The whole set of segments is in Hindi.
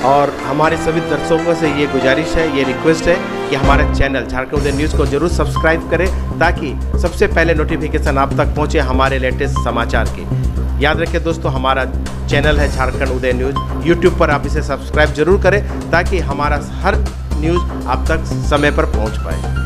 और हमारे सभी दर्शकों से ये गुजारिश है, ये रिक्वेस्ट है कि हमारे चैनल झारखंड उदय न्यूज़ को जरूर सब्सक्राइब करें ताकि सबसे पहले नोटिफिकेशन आप तक पहुंचे हमारे लेटेस्ट समाचार के। याद रखें दोस्तों, हमारा चैनल है झारखंड उदय न्यूज़, यूट्यूब पर आप इसे सब्सक्राइब जरूर करें ताकि हमारा हर न्यूज़ आप तक समय पर पहुँच पाए।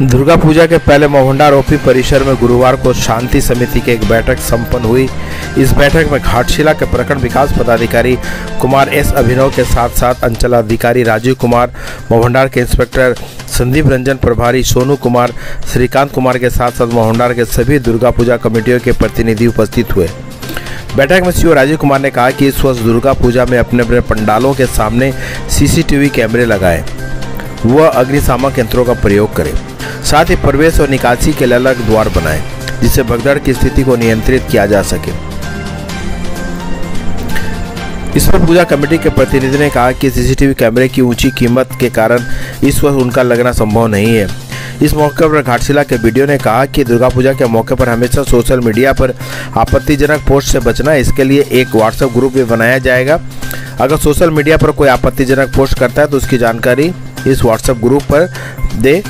दुर्गा पूजा के पहले मोहंडार ओपी परिसर में गुरुवार को शांति समिति की एक बैठक संपन्न हुई। इस बैठक में घाटशिला के प्रखंड विकास पदाधिकारी कुमार एस अभिनव के साथ साथ अंचलाधिकारी राजीव कुमार, मोहंडार के इंस्पेक्टर संदीप रंजन, प्रभारी सोनू कुमार, श्रीकांत कुमार के साथ साथ मोहंडार के सभी दुर्गा पूजा कमेटियों के प्रतिनिधि उपस्थित हुए। बैठक में सीओ राजीव कुमार ने कहा कि इस वर्ष दुर्गा पूजा में अपने अपने पंडालों के सामने सीसीटीवी कैमरे लगाएं, वह अग्निशामक यंत्रों का प्रयोग करें, साथ ही प्रवेश और निकासी के लिए अलग द्वार बनाएं, जिससे भगदड़ की स्थिति को नियंत्रित किया जा सके। इस पर पूजा कमेटी के प्रतिनिधि ने कहा कि सीसीटीवी कैमरे की ऊंची कीमत के कारण इस वर्ष उनका लगना संभव नहीं है। इस मौके पर घाटशिला के वीडियो ने कहा कि दुर्गा पूजा के मौके पर हमेशा सोशल मीडिया पर आपत्तिजनक पोस्ट से बचना, इसके लिए एक व्हाट्सएप ग्रुप भी बनाया जाएगा। अगर सोशल मीडिया पर कोई आपत्तिजनक पोस्ट करता है तो उसकी जानकारी इस व्हाट्सएप ग्रुप पर दे,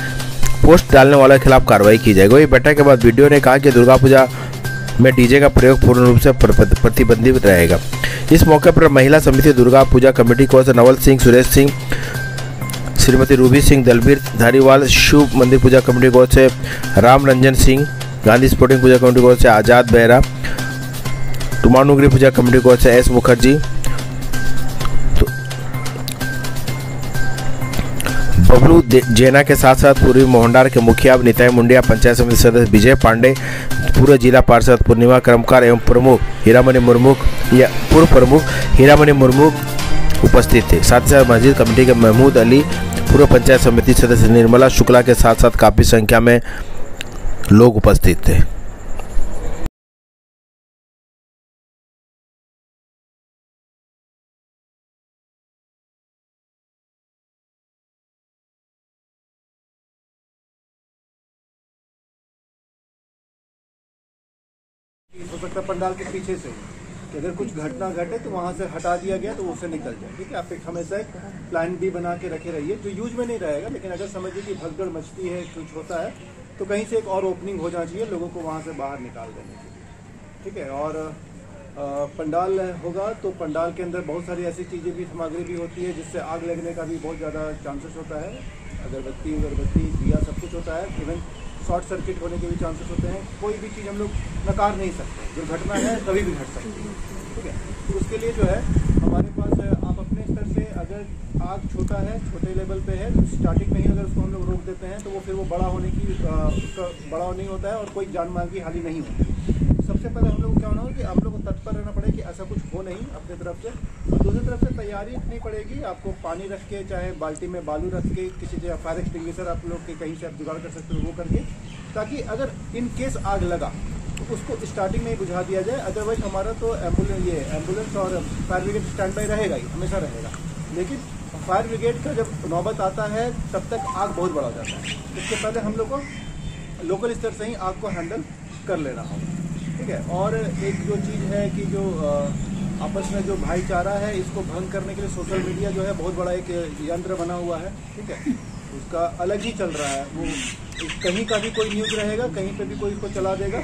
पोस्ट डालने वालों के खिलाफ कार्रवाई की जाएगी। वही बैठक के बाद वीडियो ने कहा कि दुर्गा पूजा में डीजे का प्रयोग पूर्ण रूप से प्रतिबंधित रहेगा। इस मौके पर महिला समिति दुर्गा पूजा कमेटी को से नवल सिंह, सुरेश सिंह, श्रीमती रूबी सिंह, दलबीर धारीवाल, शिव मंदिर पूजा कमेटी को से राम रंजन सिंह, गांधी स्पोर्टिंग पूजा कमेटी को से आजाद बेहरा, टुमानुगिरी पूजा कमेटी को से एस मुखर्जी, बबलू जैना के साथ साथ पूर्वी मोहंडार के मुखिया निताई मुंडिया, पंचायत समिति सदस्य विजय पांडे, पूर्व जिला पार्षद पूर्णिमा कर्मकार एवं प्रमुख हीरामणि मुर्मू या पूर्व प्रमुख हीरामणि मुर्मू उपस्थित थे। साथ ही साथ मस्जिद कमेटी के महमूद अली, पूर्व पंचायत समिति सदस्य निर्मला शुक्ला के साथ साथ काफी संख्या में लोग उपस्थित थे। हो सकता है पंडाल के पीछे से कि अगर कुछ घटना घटे तो वहां से हटा दिया गया तो उससे निकल जाए। ठीक है, आप एक हमेशा एक प्लान भी बना के रखे रहिए जो यूज में नहीं रहेगा, लेकिन अगर समझिए कि भगदड़ मचती है, कुछ होता है तो कहीं से एक और ओपनिंग हो जाना चाहिए लोगों को वहां से बाहर निकाल देने के लिए। ठीक है, और पंडाल होगा तो पंडाल के अंदर बहुत सारी ऐसी चीज़ें भी, सामग्री भी होती है जिससे आग लगने का भी बहुत ज़्यादा चांसेस होता है। अगरबत्ती दिया सब कुछ होता है, इवन शॉर्ट सर्किट होने के भी चांसेस होते हैं। कोई भी चीज़ हम लोग नकार नहीं सकते, जो घटना है कभी भी घट सकती है। ठीक है, तो उसके लिए जो है हमारे पास आप अपने स्तर से, अगर आग छोटा है, छोटे लेवल पे है तो स्टार्टिंग में ही अगर उसको हम लोग रोक देते हैं तो वो फिर वो बड़ा होने की उसका बड़ा नहीं होता है और कोई जान माल की हानि नहीं होती। सबसे पहले हम लोग क्या होना होगा कि आप लोग को तत्पर रहना पड़ेगा कि ऐसा कुछ हो नहीं अपनी तरफ से। और दूसरी तरफ से तैयारी रखनी पड़ेगी, आपको पानी रख के, चाहे बाल्टी में बालू रख के, किसी जगह फायर एक्सटिंग्विशर आप लोग के कहीं से आप जुगाड़ कर सकते हो वो करके, ताकि अगर इन केस आग लगा तो उसको स्टार्टिंग में ही बुझा दिया जाए। अदरवाइज हमारा तो एम्बुलेंस और फायर ब्रिगेड स्टैंड बाई रहेगा ही, हमेशा रहेगा। लेकिन फायर ब्रिगेड का जब नौबत आता है तब तक आग बहुत बड़ा हो जाता है। इससे पहले हम लोग को लोकल स्तर से ही आग को हैंडल कर लेना होगा। ठीक है, और एक जो चीज़ है कि जो आपस में जो भाईचारा है इसको भंग करने के लिए सोशल मीडिया जो है बहुत बड़ा एक यंत्र बना हुआ है। ठीक है, उसका अलग ही चल रहा है। वो कहीं का भी कोई न्यूज़ रहेगा, कहीं पे भी कोई इसको चला देगा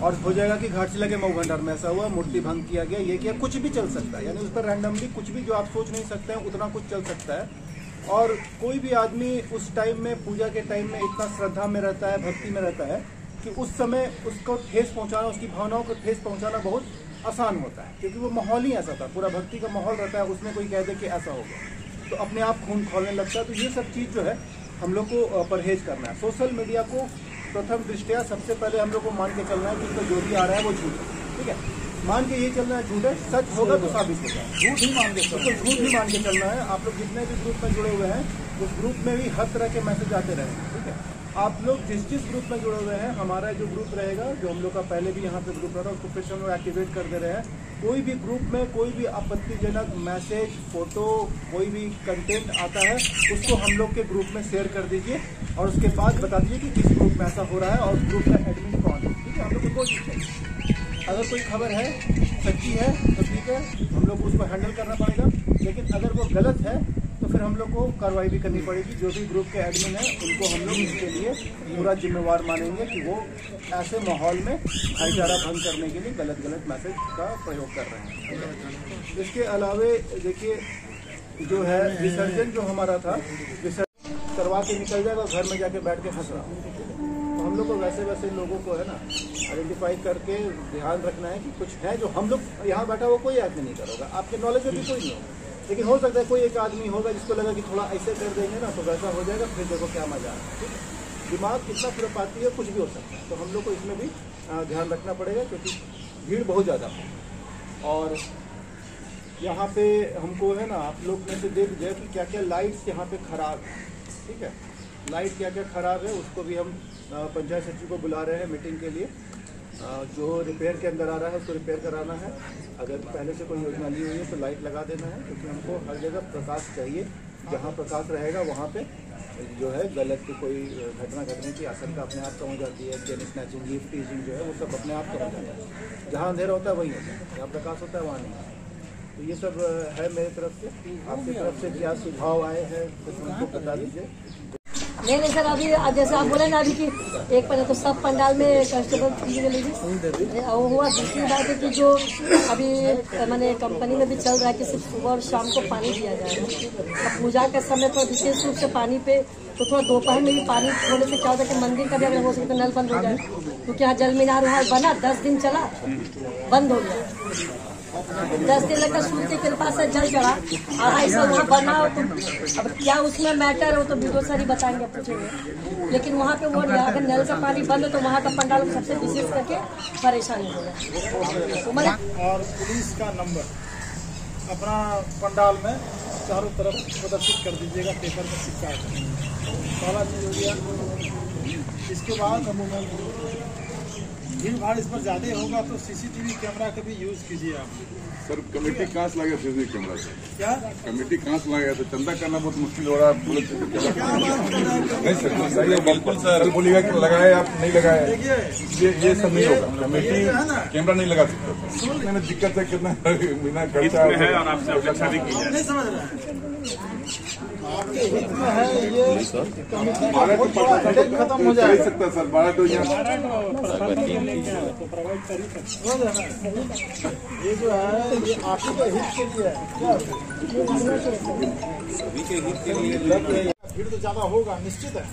और हो जाएगा कि घाटशिला के मऊ भंडार में ऐसा हुआ, मूर्ति भंग किया गया, ये किया, कुछ भी चल सकता है। यानी उस पर रैंडमली कुछ भी जो आप सोच नहीं सकते हैं उतना कुछ चल सकता है। और कोई भी आदमी उस टाइम में, पूजा के टाइम में इतना श्रद्धा में रहता है, भक्ति में रहता है कि उस समय उसको ठेस पहुंचाना, उसकी भावनाओं को ठेस पहुंचाना बहुत आसान होता है, क्योंकि वो माहौल ही ऐसा था, पूरा भक्ति का माहौल रहता है। उसमें कोई कह दे कि ऐसा हो गया तो अपने आप खून खोलने लगता है। तो ये सब चीज़ जो है हम लोग को परहेज करना है। सोशल मीडिया को प्रथम दृष्टया सबसे पहले हम लोग को मान के चलना है कि इसमें जो भी आ रहा है वो झूठ है, ठीक है। मान के ये चलना है झूठ है, सच होगा तो साबित होगा, झूठ ही मान के चलना है, झूठ ही मान के चलना है। आप लोग जितने भी ग्रुप में जुड़े हुए हैं उस ग्रुप में भी हर तरह के मैसेज आते रहेंगे, ठीक है। आप लोग जिस ग्रुप में जुड़े हुए हैं, हमारा जो ग्रुप रहेगा, जो हम लोग का पहले भी यहाँ पे ग्रुप रहा था, उसको फिर से हम लोग एक्टिवेट कर दे रहे हैं। कोई भी ग्रुप में कोई भी आपत्तिजनक मैसेज, फोटो, कोई भी कंटेंट आता है उसको हम लोग के ग्रुप में शेयर कर दीजिए और उसके बाद बता दीजिए कि किस ग्रुप में ऐसा हो रहा है और ग्रुप का एडमिन कौन है, ठीक है। हम लोग को अगर कोई खबर है सच्ची है तो ठीक है, हम लोग को उसको हैंडल करना पड़ेगा, लेकिन अगर वो गलत है तो फिर हम लोग को कार्रवाई भी करनी पड़ेगी। जो भी ग्रुप के एडमिन है उनको हम लोग इसके लिए पूरा जिम्मेवार मानेंगे कि वो ऐसे माहौल में भाईचारा भंग करने के लिए गलत मैसेज का प्रयोग कर रहे हैं। इसके अलावे देखिए जो है विसर्जन जो हमारा था, विसर्जन करवा के निकल जाएगा, घर में जाके बैठ के हंस रहा हूँ। तो हम लोग को वैसे लोगों को है ना आइडेंटिफाई करके ध्यान रखना है कि कुछ है जो हम लोग यहाँ बैठा हुआ कोई आदमी नहीं करोगा, आपके नॉलेज में भी कोई नहीं होगा, लेकिन हो सकता है कोई एक आदमी होगा जिसको लगा कि थोड़ा ऐसे कर देंगे ना तो वैसा हो जाएगा, फिर देखो क्या मजा है, ठीक है। दिमाग कितना खुरापाती है, कुछ भी हो सकता है, तो हम लोग को इसमें भी ध्यान रखना पड़ेगा क्योंकि भीड़ बहुत ज़्यादा है। और यहाँ पे हमको है ना आप लोग में से देख लीजिए कि क्या क्या लाइट्स यहाँ पे खराब है, ठीक है। लाइट क्या क्या खराब है उसको भी हम पंचायत सचिव को बुला रहे हैं मीटिंग के लिए। जो रिपेयर के अंदर आ रहा है उसको रिपेयर कराना है। अगर पहले से कोई योजना ली हुई है तो लाइट लगा देना है, क्योंकि हमको हर जगह प्रकाश चाहिए। जहाँ प्रकाश रहेगा वहाँ पे जो है गलत कोई घटना घटने की आशंका अपने आप कम हो जाती है। चेन स्नैचिंग, लीफ टीजिंग जो है वो सब अपने आप कम हो जाता है। जहाँ अंधेरा होता है वहीं होता है, जहाँ प्रकाश होता है वहाँ नहीं। तो ये सब है मेरी तरफ से। आपकी तरफ से क्या सुझाव आए हैं तो हमको बता दीजिए। नहीं सर, अभी जैसे आप बोले ना अभी कि एक पहले तो सब पंडाल में कंस्टेबल वो हुआ। दूसरी बात है कि जो अभी मैंने कंपनी में भी चल रहा है कि सिर्फ सुबह और शाम को पानी दिया जा रहा है। अब पूजा के समय पर विशेष रूप से पानी पे तो थोड़ा दोपहर में भी पानी छोड़ने से क्या होता है कि मंदिर का भी अगर हो सके तो नल बंद हो जाए, क्योंकि यहाँ जल मीनार वहाँ बना 10 दिन चला, बंद हो गया। 10 दिन लगता सूर्य की कृपा से जल चढ़ा, 2.5 साल वहाँ बना हो तो अब क्या उसमें मैटर हो तो वीडियो सर ही बताएंगे, पूछेंगे। लेकिन वहाँ पे वो अगर नल का पानी बंद हो तो वहाँ का पंडाल को सबसे विशेष करके परेशानी होगा। और पुलिस का नंबर अपना पंडाल में चारों तरफ प्रदर्शित कर दीजिएगा, पेपर में चिपका कर। पहला चीज हो गया। इसके बाद भीड़ भाड़ इस पर ज्यादा होगा तो सीसीटीवी कैमरा का भी यूज कीजिए आप। सर कमेटी कहाँ से लगे सीसीटीवी कैमरा से? क्या कमेटी कहाँ से लगे? तो चंदा करना बहुत मुश्किल हो रहा है। नहीं सर, सही है, बिल्कुल सर। बोलिएगा कि लगाए आप नहीं लगाए, ये सब नहीं होगा। कमेटी कैमरा नहीं लगा सकते। सुनने में दिक्कत है, कितना बिना खर्चा है और आपसे अपेक्षा भी की नहीं समझ रहा आपके हित में है ये कमेटी खत्म हो जाए सकता सर। 12 तो यहाँ प्रोवाइड कर ही सकते। ये जो है ये आप ही के हित के लिए है, क्या सभी के हित के लिए। भीड़ तो ज्यादा होगा निश्चित है,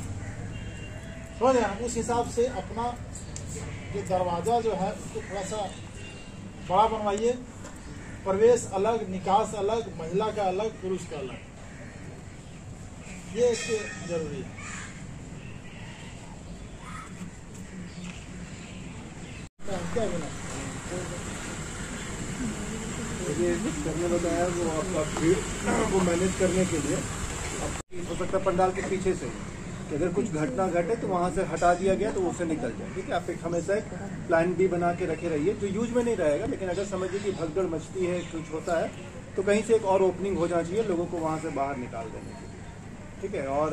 समझ रहे हैं। उस हिसाब से अपना जो दरवाजा जो है उसको थोड़ा सा बड़ा बनवाइए। प्रवेश अलग, निकास अलग, महिला का अलग, पुरुष का अलग, ये इसके जरूरी है। क्या करने बताया वो आपका भीड़ को मैनेज करने के लिए हो सकता है पंडाल के पीछे से कि अगर कुछ घटना घटे तो वहां से हटा दिया गया तो उससे निकल जाए, ठीक है। आप एक हमेशा एक प्लान भी बना के रखे रहिए जो यूज में नहीं रहेगा, लेकिन अगर समझिए कि भगदड़ मचती है, कुछ होता है तो कहीं से एक और ओपनिंग हो जाना चाहिए लोगों को वहां से बाहर निकाल देने के लिए, ठीक है। और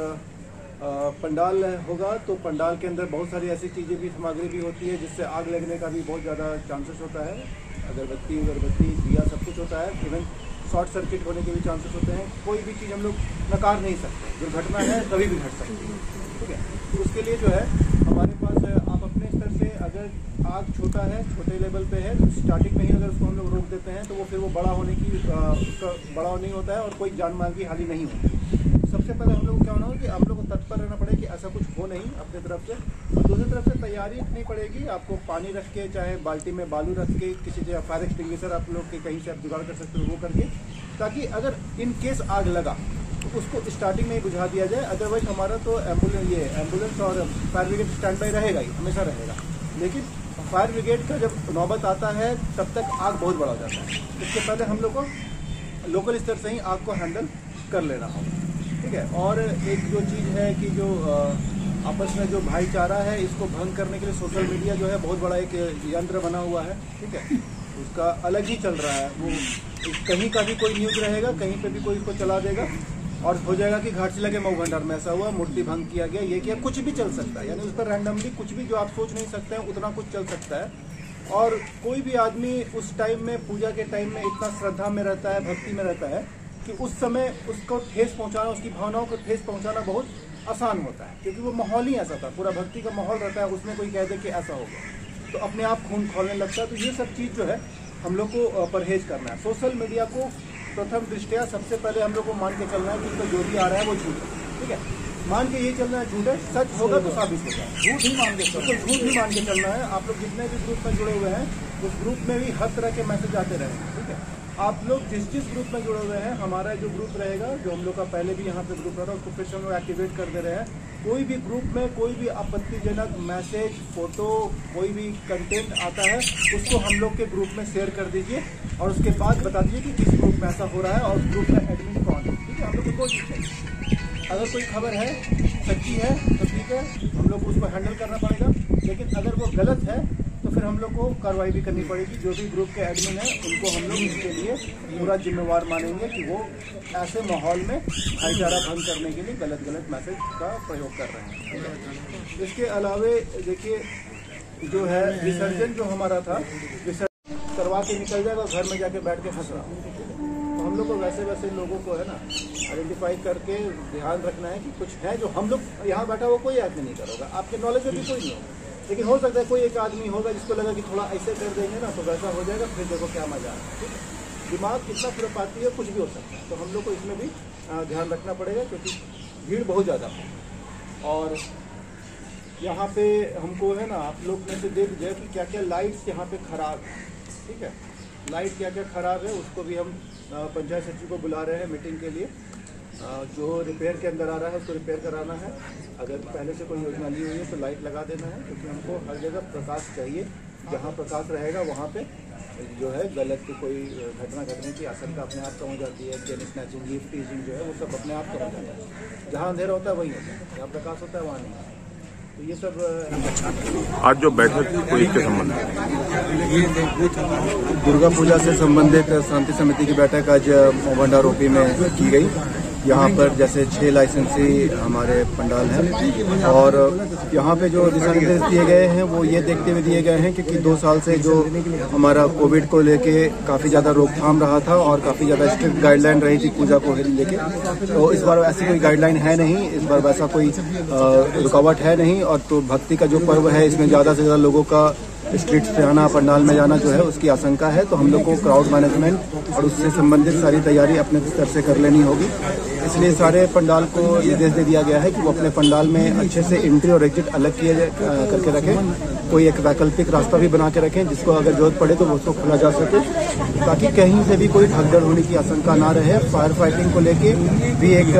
पंडाल होगा तो पंडाल के अंदर बहुत सारी ऐसी चीज़ें भी, सामग्री भी होती है जिससे आग लगने का भी बहुत ज़्यादा चांसेस होता है। अगरबत्ती दिया सब कुछ होता है। इवन शॉर्ट सर्किट होने के भी चांसेस होते हैं। कोई भी चीज़ हम लोग नकार नहीं सकते, जो घटना है कभी भी घट सकती है, ठीक है। तो उसके लिए जो है हमारे पास आप अपने स्तर से अगर आग छोटा है, छोटे लेवल पे है, तो स्टार्टिंग में ही अगर उसको हम लोग रोक देते हैं तो वो फिर वो बड़ा होने की उसका बड़ा नहीं होता है और कोई जान माल की हानि नहीं होती। सबसे पहले हम लोग को क्या होना है कि आप लोग को तत्पर रहना पड़ेगा कि ऐसा कुछ हो नहीं अपनी तरफ से। और दूसरी तरफ से तैयारी रखनी पड़ेगी। आपको पानी रख के, चाहे बाल्टी में बालू रख के, किसी जगह फायर एक्सटिंग्विशर आप लोग के कहीं से आप जुगाड़ कर सकते हो वो करके, ताकि अगर इन केस आग लगा तो उसको स्टार्टिंग में ही बुझा दिया जाए। अदरवाइज हमारा तो एम्बुलेंस और फायर ब्रिगेड स्टैंड बाई रहेगा ही, हमेशा रहेगा। लेकिन फायर ब्रिगेड का जब नौबत आता है तब तक आग बहुत बड़ा हो जाता है। इसके पहले हम लोग को लोकल स्तर से ही आग को हैंडल कर लेना होगा, ठीक है। और एक जो चीज़ है कि जो आपस में जो भाईचारा है इसको भंग करने के लिए सोशल मीडिया जो है बहुत बड़ा एक यंत्र बना हुआ है, ठीक है। उसका अलग ही चल रहा है, वो कहीं का भी कोई न्यूज़ रहेगा, कहीं पे भी कोई इसको चला देगा और हो जाएगा कि घाटशिला के मऊ भंडार में ऐसा हुआ, मूर्ति भंग किया गया, ये किया, कुछ भी चल सकता है। यानी उस पर रैंडमली कुछ भी जो आप सोच नहीं सकते हैं उतना कुछ चल सकता है। और कोई भी आदमी उस टाइम में, पूजा के टाइम में इतना श्रद्धा में रहता है, भक्ति में रहता है कि उस समय उसको ठेस पहुंचाना, उसकी भावनाओं को ठेस पहुंचाना बहुत आसान होता है, क्योंकि वो माहौल ही ऐसा था, पूरा भक्ति का माहौल रहता है। उसमें कोई कह दे कि ऐसा हो गया तो अपने आप खून खोलने लगता है। तो ये सब चीज़ जो है हम लोग को परहेज करना है। सोशल मीडिया को प्रथम दृष्टया सबसे पहले हम लोग को मान के चलना है कि इसमें जो भी आ रहा है वो झूठ है, ठीक है। मान के ये चलना है झूठ है, सच होगा तो साबित होगा, झूठ ही मान के चलना है, झूठ ही मान के चलना है। आप लोग जितने भी ग्रुप में जुड़े हुए हैं उस ग्रुप में भी हर तरह के मैसेज आते रहेंगे, ठीक है। आप लोग जिस ग्रुप में जुड़े हुए हैं, हमारा जो ग्रुप रहेगा, जो हम लोग का पहले भी यहाँ पे ग्रुप रहा, उसको फिर से हम लोग एक्टिवेट कर दे रहे हैं। कोई भी ग्रुप में कोई भी आपत्तिजनक मैसेज, फोटो, कोई भी कंटेंट आता है उसको हम लोग के ग्रुप में शेयर कर दीजिए और उसके बाद बता दीजिए कि किस ग्रुप में ऐसा हो रहा है और ग्रुप का एडमिन कौन है, ठीक है। हम लोग को कोशिश है, अगर कोई खबर है सच्ची है तो ठीक है, हम लोग को उसको हैंडल करना पड़ेगा। लेकिन अगर वो गलत है तो फिर हम लोग को कार्रवाई भी करनी पड़ेगी। जो भी ग्रुप के एडमिन है उनको हम लोग इसके लिए पूरा जिम्मेवार मानेंगे कि वो ऐसे माहौल में भाईचारा भंग करने के लिए गलत मैसेज का प्रयोग कर रहे हैं। इसके अलावे देखिए जो है विसर्जन जो हमारा था, विसर्जन करवा के निकल जाएगा, घर में जाके बैठ के हंस रहा हूँ। तो हम लोग को वैसे लोगों को है ना आइडेंटिफाई करके ध्यान रखना है कि कुछ है जो हम लोग यहाँ बैठा हुआ कोई आदमी नहीं करोगा, आपके नॉलेज में भी कोई नहीं होगा, लेकिन हो सकता है कोई एक आदमी होगा जिसको लगा कि थोड़ा ऐसे कर देंगे ना तो वैसा हो जाएगा, फिर देखो क्या मजा है, ठीक है। दिमाग कितना खुरापाती है, कुछ भी हो सकता है। तो हम लोग को इसमें भी ध्यान रखना पड़ेगा क्योंकि भीड़ बहुत ज़्यादा है। और यहाँ पे हमको है ना आप लोग में से देख लीजिए कि क्या क्या लाइट्स यहाँ पे खराब है, ठीक है। लाइट क्या क्या खराब है उसको भी हम पंचायत सचिव को बुला रहे हैं मीटिंग के लिए। जो रिपेयर के अंदर आ रहा है उसको रिपेयर कराना है। अगर पहले से कोई योजना ली हुई है तो लाइट लगा देना है, क्योंकि हमको हर जगह प्रकाश चाहिए। जहाँ प्रकाश रहेगा वहाँ पे जो है गलत कोई घटना घटने की आशंका अपने आप कम हो जाती है। चेन स्नैचिंग, गिफ्ट टीजिंग जो है वो सब अपने आप कम हो जाता है। जहाँ अंधेरा होता है वहीं होता है, जहाँ प्रकाश होता है वहाँ नहीं। तो ये सब आज जो बैठक थी पुलिस के संबंध में, दुर्गा पूजा से संबंधित शांति समिति की बैठक आज भंडार ओपी में की गई। यहाँ पर जैसे 6 लाइसेंसी हमारे पंडाल हैं और यहाँ पे जो दिशा निर्देश दिए गए हैं वो ये देखते हुए दिए गए हैं क्योंकि 2 साल से जो हमारा कोविड को लेके काफ़ी ज़्यादा रोकथाम रहा था और काफ़ी ज़्यादा स्ट्रिक्ट गाइडलाइन रही थी पूजा को लेके। तो इस बार ऐसी कोई गाइडलाइन है नहीं, इस बार वैसा कोई रुकावट है नहीं। और तो भक्ति का जो पर्व है इसमें ज़्यादा से ज़्यादा लोगों का स्ट्रीट से आना, पंडाल में जाना जो है उसकी आशंका है। तो हम लोग को क्राउड मैनेजमेंट और उससे संबंधित सारी तैयारी अपने स्तर से कर लेनी होगी। इसलिए सारे पंडाल को निर्देश दे दिया गया है कि वो अपने पंडाल में अच्छे से एंट्री और एग्जिट अलग किए करके रखें। कोई एक वैकल्पिक रास्ता भी बना के रखें जिसको अगर जरूरत पड़े तो उसको खोला जा सके, ताकि कहीं से भी कोई भगदड़ होने की आशंका ना रहे। फायर फाइटिंग को लेके भी एक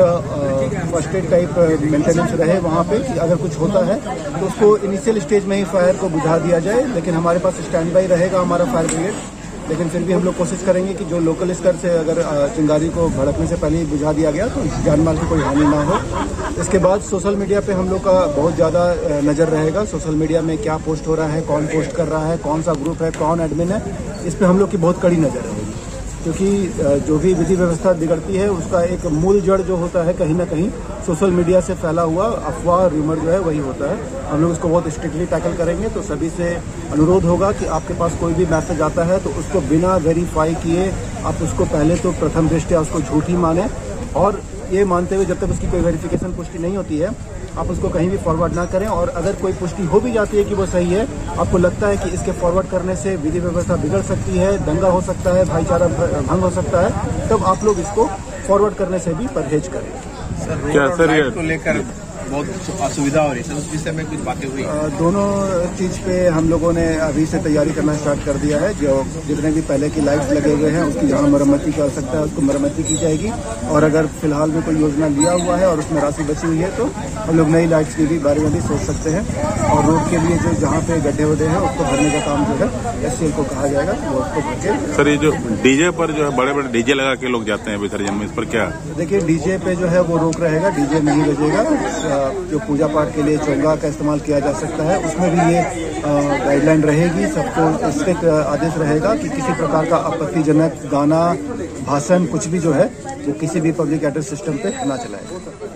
फर्स्ट एड टाइप मेंटेनेंस रहे वहाँ पे कि अगर कुछ होता है तो उसको इनिशियल स्टेज में ही फायर को बुझा दिया जाए। लेकिन हमारे पास स्टैंड बाई रहेगा हमारा फायर ब्रिगेड, लेकिन फिर भी हम लोग कोशिश करेंगे कि जो लोकल स्तर से अगर चिंगारी को भड़कने से पहले ही बुझा दिया गया तो जान माल की कोई हानि ना हो। इसके बाद सोशल मीडिया पे हम लोग का बहुत ज़्यादा नज़र रहेगा। सोशल मीडिया में क्या पोस्ट हो रहा है, कौन पोस्ट कर रहा है, कौन सा ग्रुप है, कौन एडमिन है, इस पर हम लोग की बहुत कड़ी नज़र रहेगी। क्योंकि जो भी विधि व्यवस्था बिगड़ती है उसका एक मूल जड़ जो होता है कहीं ना कहीं सोशल मीडिया से फैला हुआ अफवाह, रूमर जो है वही होता है। हम लोग उसको बहुत स्ट्रिक्टली टैकल करेंगे। तो सभी से अनुरोध होगा कि आपके पास कोई भी मैसेज आता है तो उसको बिना वेरीफाई किए आप उसको पहले तो प्रथम दृष्टया उसको झूठी माने, और ये मानते हुए जब तक उसकी कोई वेरिफिकेशन पुष्टि नहीं होती है आप उसको कहीं भी फॉरवर्ड ना करें। और अगर कोई पुष्टि हो भी जाती है कि वो सही है, आपको लगता है कि इसके फॉरवर्ड करने से विधि व्यवस्था बिगड़ सकती है, दंगा हो सकता है, भाईचारा भंग हो सकता है, तब आप लोग इसको फॉरवर्ड करने से भी परहेज करें। क्या सर ये को लेकर बहुत असुविधा हो रही है, उस विषय में कुछ बातें हुई? दोनों चीज़ पे हम लोगों ने अभी से तैयारी करना स्टार्ट कर दिया है। जो जितने भी पहले की लाइट्स लगे हुए हैं उसकी जहाँ मरम्मती की आवश्यकता है उसको मरम्मती की जाएगी, और अगर फिलहाल में कोई योजना लिया हुआ है और उसमें राशि बची हुई है तो हम लोग नई लाइट्स की भी बारे में भी सोच सकते हैं। और रोड के लिए जो जहाँ पे गड्ढे वड्ढे हैं उसको भरने का काम जो है SCL को कहा जाएगा, वो उसको भर के। सर, ये जो डीजे पर जो है बड़े बड़े डीजे लगा के लोग जाते हैं विसर्जन में, इस पर क्या? देखिए, डीजे पे जो है वो रोक रहेगा, डीजे नहीं बजेगा। जो पूजा पाठ के लिए चोंगा का इस्तेमाल किया जा सकता है उसमें भी ये गाइडलाइन रहेगी। सबको स्ट्रिक्ट आदेश रहेगा कि किसी प्रकार का आपत्तिजनक गाना, भाषण, कुछ भी जो है वो किसी भी पब्लिक एड्रेस सिस्टम पे ना चलाए।